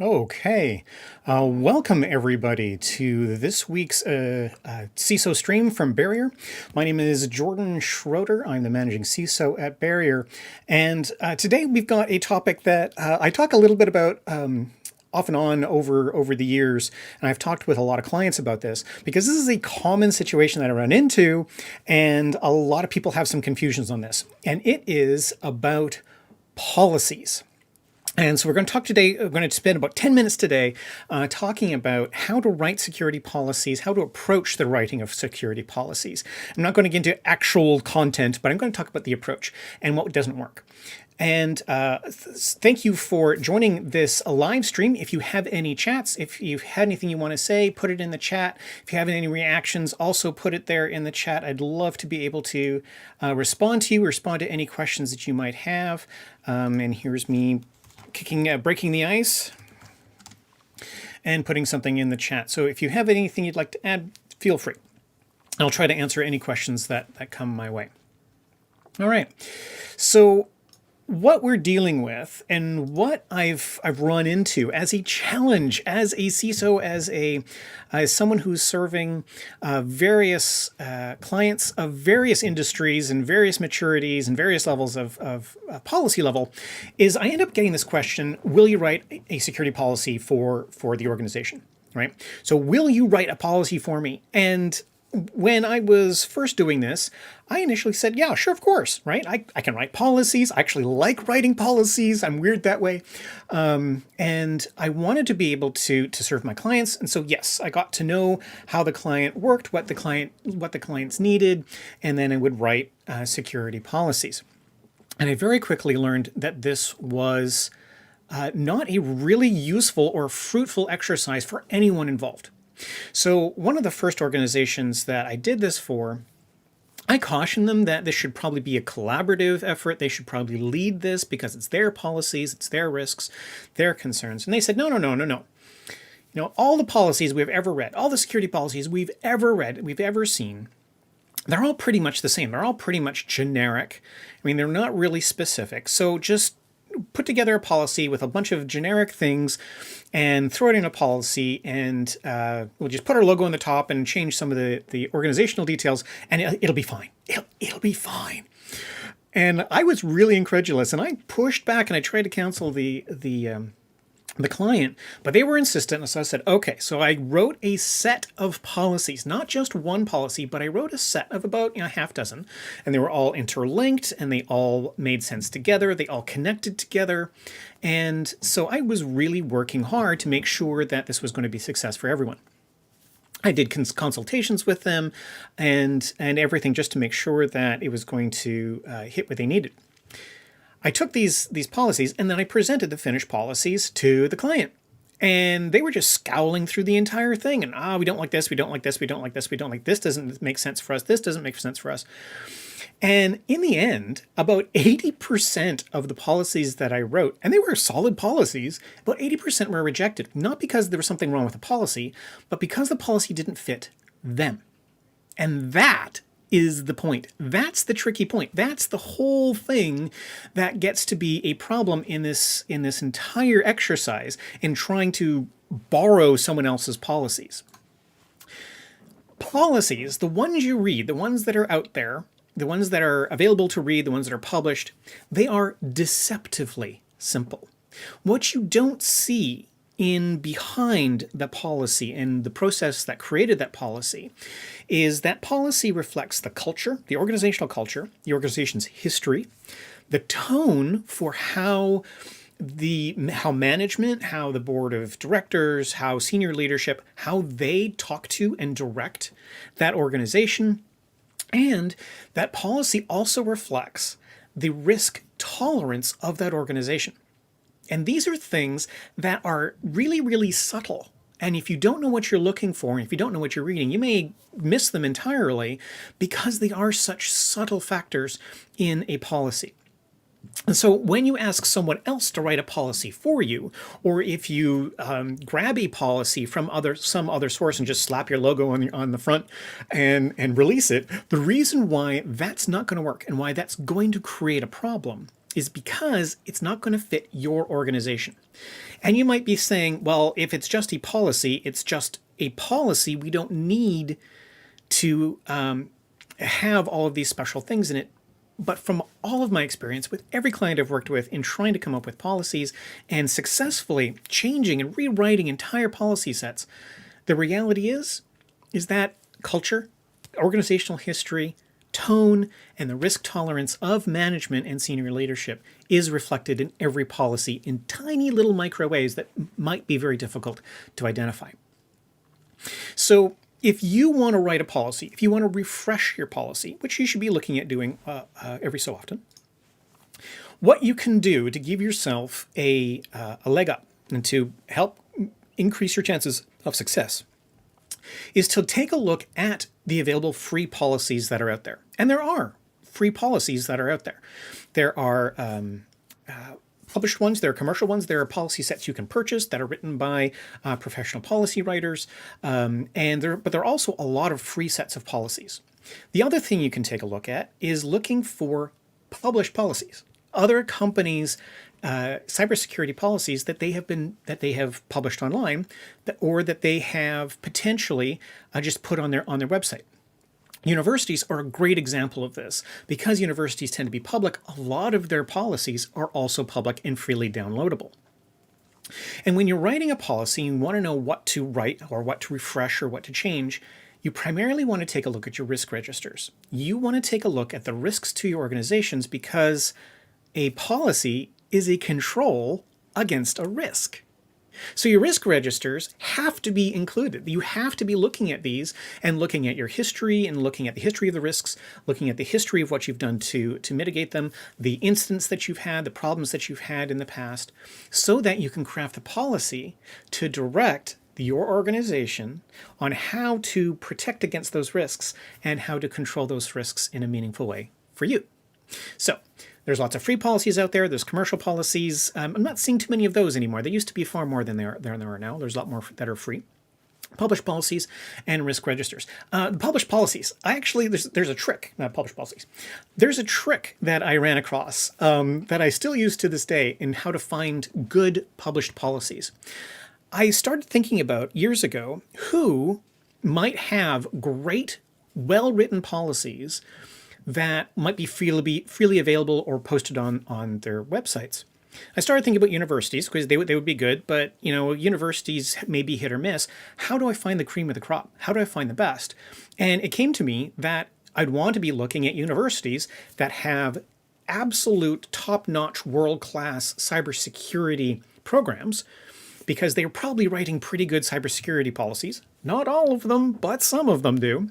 Okay, welcome everybody to this week's CISO stream from Barrier. My name is Jordan Schroeder. I'm the managing CISO at Barrier, and today we've got a topic that I talk a little bit about off and on over the years, and I've talked with a lot of clients about this because this is a common situation that I run into, and a lot of people have some confusions on this, and it is about policies. And so we're going to talk today, we're going to spend about 10 minutes today talking about how to write security policies, how to approach the writing of security policies. I'm not going to get into actual content, but I'm going to talk about the approach and what doesn't work. And thank you for joining this live stream. If you have any chats, if you've had anything you want to say, put it in the chat. If you have any reactions, also put it there in the chat. I'd love to be able to respond to any questions that you might have. And here's me breaking the ice and putting something in the chat. So if you have anything you'd like to add, feel free. I'll try to answer any questions that come my way. All right. So what we're dealing with and what I've run into as a challenge, as a CISO, as someone who's serving various clients of various industries and various maturities and various levels of policy level, is I end up getting this question: will you write a security policy for the organization? Right? So will you write a policy for me? And when I was first doing this, I initially said, yeah, sure, of course, right? I can write policies. I actually like writing policies. I'm weird that way. And I wanted to be able to serve my clients. And so, yes, I got to know how the client worked, what the clients needed, and then I would write security policies. And I very quickly learned that this was not a really useful or fruitful exercise for anyone involved. So one of the first organizations that I did this for, I cautioned them that this should probably be a collaborative effort. They should probably lead this because it's their policies, it's their risks, their concerns. And they said, no. You know, all the policies we've ever read, all the security policies we've ever read, we've ever seen, they're all pretty much the same. They're all pretty much generic. I mean, they're not really specific. So just put together a policy with a bunch of generic things and throw it in a policy, and we'll just put our logo on the top and change some of the organizational details, and it'll be fine. It'll be fine. And I was really incredulous, and I pushed back and I tried to counsel the client, but they were insistent. So I said, okay, so I wrote a set of policies, not just one policy, but I wrote a set of about a half dozen, and they were all interlinked and they all made sense together. They all connected together. And so I was really working hard to make sure that this was going to be a success for everyone. I did consultations with them and everything just to make sure that it was going to hit what they needed. I took these policies and then I presented the finished policies to the client. And they were just scowling through the entire thing. And, we don't like this, we don't like this, we don't like this, we don't like this, doesn't make sense for us, this doesn't make sense for us. And in the end, about 80% of the policies that I wrote, and they were solid policies, about 80% were rejected. Not because there was something wrong with the policy, but because the policy didn't fit them. And that is the point. That's the tricky point. That's the whole thing that gets to be a problem in this entire exercise in trying to borrow someone else's policies. Policies, the ones you read, the ones that are out there, the ones that are available to read, the ones that are published, they are deceptively simple. What you don't see in behind the policy and the process that created that policy is that policy reflects the culture, the organizational culture, the organization's history, the tone for how management, how the board of directors, how senior leadership, how they talk to and direct that organization. And that policy also reflects the risk tolerance of that organization. And these are things that are really, really subtle. And if you don't know what you're looking for, and if you don't know what you're reading, you may miss them entirely because they are such subtle factors in a policy. And so when you ask someone else to write a policy for you, or if you grab a policy from some other source and just slap your logo on the front and release it, the reason why that's not going to work and why that's going to create a problem is because it's not going to fit your organization. And you might be saying, well, if it's just a policy, it's just a policy. We don't need to have all of these special things in it. But from all of my experience with every client I've worked with in trying to come up with policies and successfully changing and rewriting entire policy sets, the reality is that culture, organizational history, tone, and the risk tolerance of management and senior leadership is reflected in every policy in tiny little micro ways that might be very difficult to identify. So if you want to write a policy, if you want to refresh your policy, which you should be looking at doing every so often, what you can do to give yourself a leg up and to help increase your chances of success is to take a look at the available free policies that are out there. And there are free policies that are out there. There are published ones, there are commercial ones, there are policy sets you can purchase that are written by professional policy writers, but there are also a lot of free sets of policies. The other thing you can take a look at is looking for published policies. Other companies' cybersecurity policies that they have published online, or that they have potentially just put on their website. Universities are a great example of this. Because universities tend to be public, a lot of their policies are also public and freely downloadable. And when you're writing a policy, you want to know what to write or what to refresh or what to change, you primarily want to take a look at your risk registers. You want to take a look at the risks to your organizations because a policy is a control against a risk. So your risk registers have to be included. You have to be looking at these and looking at your history and looking at the history of the risks, looking at the history of what you've done to mitigate them, the incidents that you've had, the problems that you've had in the past, so that you can craft a policy to direct your organization on how to protect against those risks and how to control those risks in a meaningful way for you. So there's lots of free policies out there. There's commercial policies. I'm not seeing too many of those anymore. They used to be far more than there are now. There's a lot more that are free. Published policies and risk registers. The published policies. There's a trick. Published policies. There's a trick that I ran across that I still use to this day in how to find good published policies. I started thinking about years ago who might have great, well-written policies that might be freely available or posted on their websites. I started thinking about universities because they would be good, but universities may be hit or miss. How do I find the cream of the crop? How do I find the best? And it came to me that I'd want to be looking at universities that have absolute top-notch, world-class cybersecurity programs, because they're probably writing pretty good cybersecurity policies. Not all of them, but some of them do.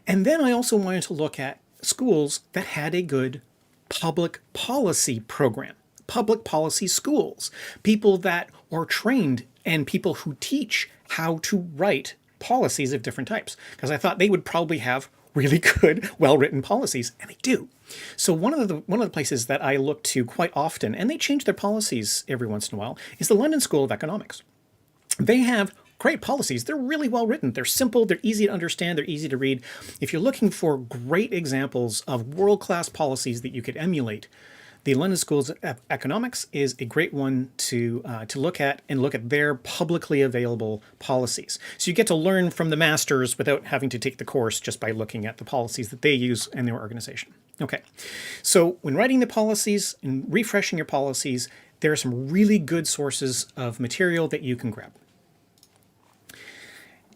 And then I also wanted to look at schools that had a good public policy program, public policy schools, people that are trained and people who teach how to write policies of different types, because I thought they would probably have really good, well-written policies, and they do. So one of the places that I look to quite often, and they change their policies every once in a while, is the London School of Economics. They have great policies. They're really well written. They're simple. They're easy to understand. They're easy to read. If you're looking for great examples of world-class policies that you could emulate, the London School of Economics is a great one to look at and look at their publicly available policies. So you get to learn from the masters without having to take the course, just by looking at the policies that they use in their organization. Okay, so when writing the policies and refreshing your policies, there are some really good sources of material that you can grab.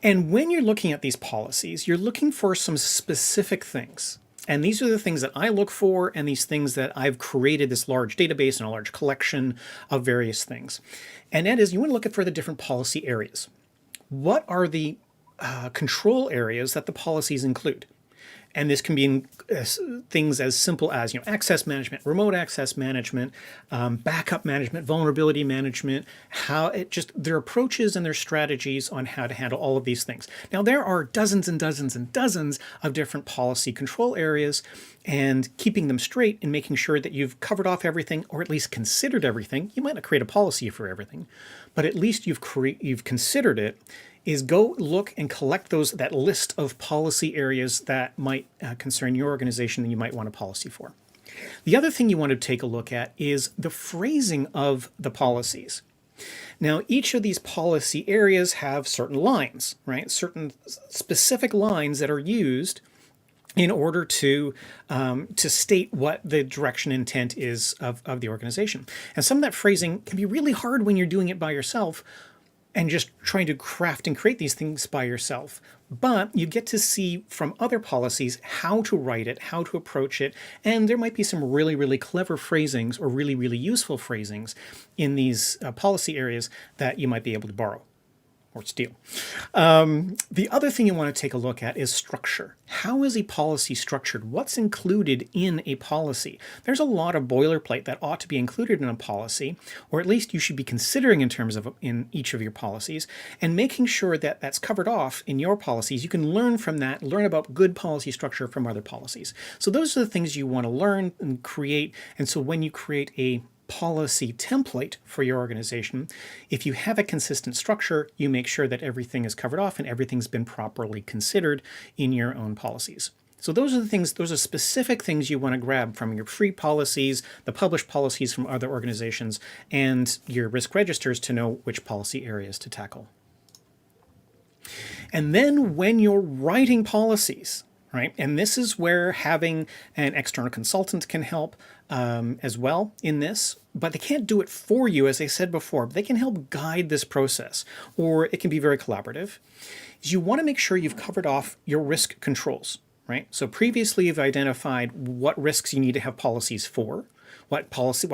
And when you're looking at these policies, you're looking for some specific things. And these are the things that I look for, and these things that I've created this large database and a large collection of various things. And that is, you want to look at for the different policy areas. What are the control areas that the policies include? And this can be things as simple as access management, remote access management, backup management, vulnerability management, their approaches and their strategies on how to handle all of these things. Now, there are dozens and dozens and dozens of different policy control areas, and keeping them straight and making sure that you've covered off everything, or at least considered everything. You might not create a policy for everything, but at least you've considered it. Is go look and collect that list of policy areas that might concern your organization and you might want a policy for. The other thing you want to take a look at is the phrasing of the policies. Now, each of these policy areas have certain lines, right? Certain specific lines that are used in order to state what the direction intent is of the organization. And some of that phrasing can be really hard when you're doing it by yourself and just trying to craft and create these things by yourself. But you get to see from other policies how to write it, how to approach it, and there might be some really, really clever phrasings or really, really useful phrasings in these policy areas that you might be able to borrow or steal. The other thing you want to take a look at is structure. How is a policy structured? What's included in a policy? There's a lot of boilerplate that ought to be included in a policy, or at least you should be considering in terms of in each of your policies, and making sure that that's covered off in your policies. You can learn from that, learn about good policy structure from other policies. So those are the things you want to learn and create. And so when you create a policy template for your organization, if you have a consistent structure, you make sure that everything is covered off and everything's been properly considered in your own policies. So those are the things, those are specific things you want to grab from your free policies, the published policies from other organizations, and your risk registers to know which policy areas to tackle. And then when you're writing policies, right? And this is where having an external consultant can help as well in this, but they can't do it for you, as I said before. They can help guide this process, or it can be very collaborative. Is you want to make sure you've covered off your risk controls, right? So previously you've identified what risks you need to have policies for, what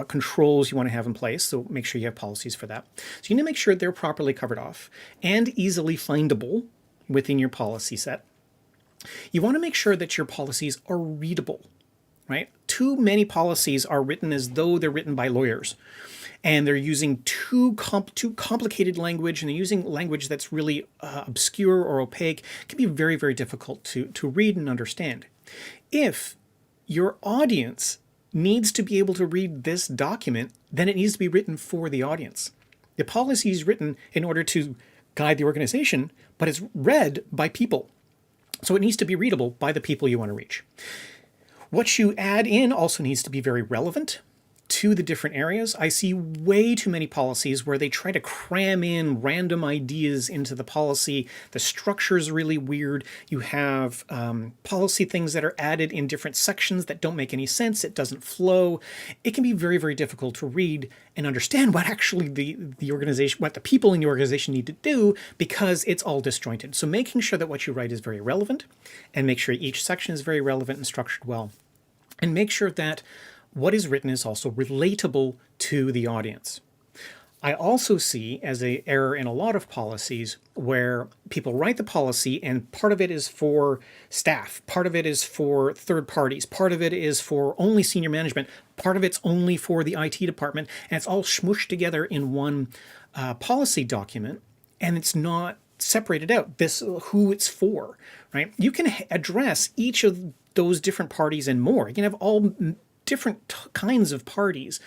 controls you want to have in place. So make sure you have policies for that. So you need to make sure they're properly covered off and easily findable within your policy set. You want to make sure that your policies are readable, right? Too many policies are written as though they're written by lawyers, and they're using too complicated language, and they're using language that's really obscure or opaque. It can be very, very difficult to read and understand. If your audience needs to be able to read this document, then it needs to be written for the audience. The policy is written in order to guide the organization, but it's read by people. So it needs to be readable by the people you want to reach. What you add in also needs to be very relevant to the different areas. I see way too many policies where they try to cram in random ideas into the policy. The structure is really weird. You have policy things that are added in different sections that don't make any sense. It doesn't flow. It can be very, very difficult to read and understand what actually the organization, what the people in the organization need to do, because it's all disjointed. So making sure that what you write is very relevant, and make sure each section is very relevant and structured well, and make sure that what is written is also relatable to the audience. I also see as an error in a lot of policies where people write the policy and part of it is for staff, part of it is for third parties, part of it is for only senior management, part of it's only for the IT department, and it's all smooshed together in one policy document, and it's not separated out, this who it's for, right? You can address each of those different parties and more. You can have all different kinds of parties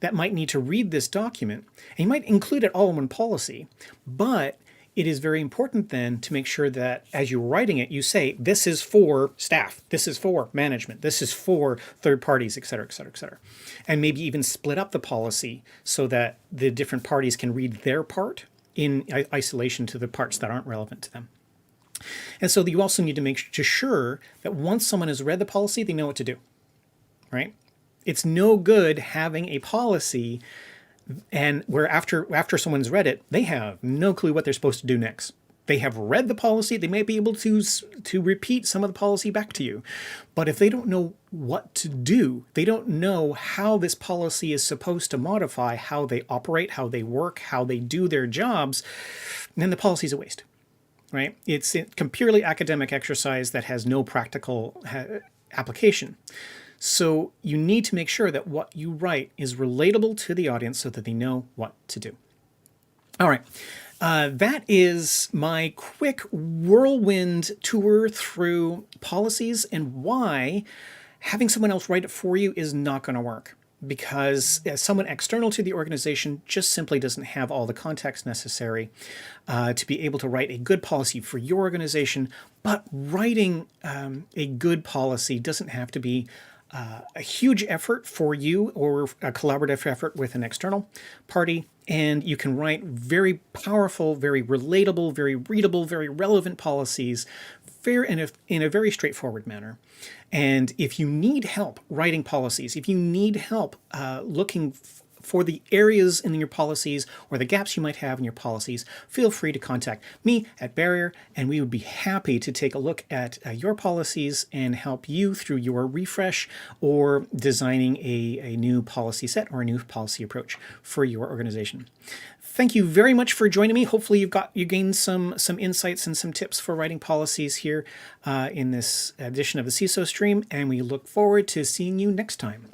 that might need to read this document, and you might include it all in one policy, but it is very important then to make sure that as you're writing it, you say, this is for staff, this is for management, this is for third parties, et cetera, et cetera, et cetera. And maybe even split up the policy so that the different parties can read their part in isolation to the parts that aren't relevant to them. And so you also need to make sure that once someone has read the policy, they know what to do, right? It's no good having a policy and where after someone's read it, they have no clue what they're supposed to do next. They have read the policy, they may be able to repeat some of the policy back to you. But if they don't know what to do, they don't know how this policy is supposed to modify how they operate, how they work, how they do their jobs, then the policy is a waste, right? It's a purely academic exercise that has no practical application. So you need to make sure that what you write is relatable to the audience so that they know what to do. All right. That is my quick whirlwind tour through policies and why having someone else write it for you is not going to work, because someone external to the organization just simply doesn't have all the context necessary to be able to write a good policy for your organization. But writing a good policy doesn't have to be a huge effort for you or a collaborative effort with an external party, and you can write very powerful, very relatable, very readable, very relevant policies in a very straightforward manner. And if you need help writing policies, if you need help looking for the areas in your policies or the gaps you might have in your policies, feel free to contact me at Barrier, and we would be happy to take a look at your policies and help you through your refresh or designing a new policy set or a new policy approach for your organization. Thank you very much for joining me. Hopefully you gained some insights and some tips for writing policies here in this edition of the CISO stream, and we look forward to seeing you next time.